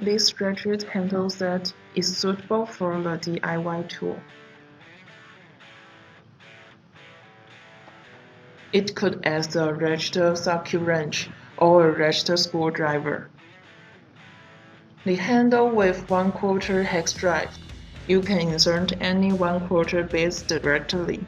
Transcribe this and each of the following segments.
This Ratchet handle set is suitable for the DIY tool. It could act as a Ratchet circuit wrench or a Ratchet screwdriver. The handle with 1/4 hex drive. You can insert any 1/4 bits directly.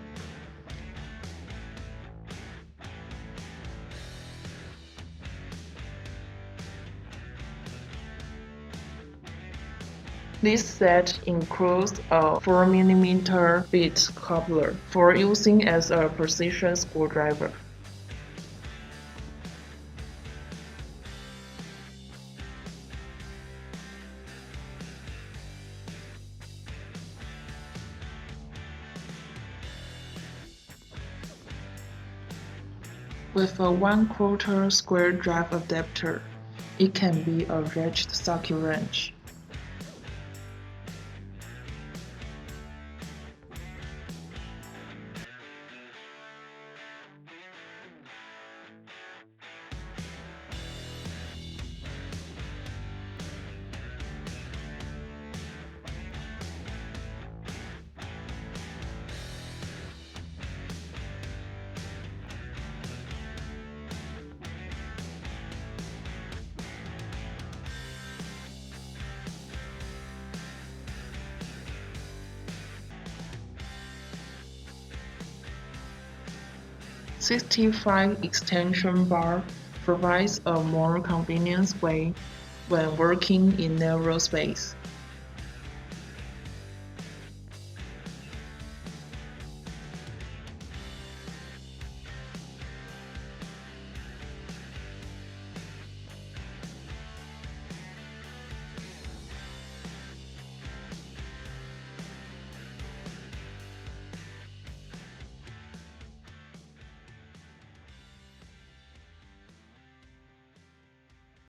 This set includes a 4mm bit coupler for using as a precision screwdriver. With a 1/4 square drive adapter, it can be a Ratchet circuit wrench. '65 extension bar provides a more convenient way when working in narrow space.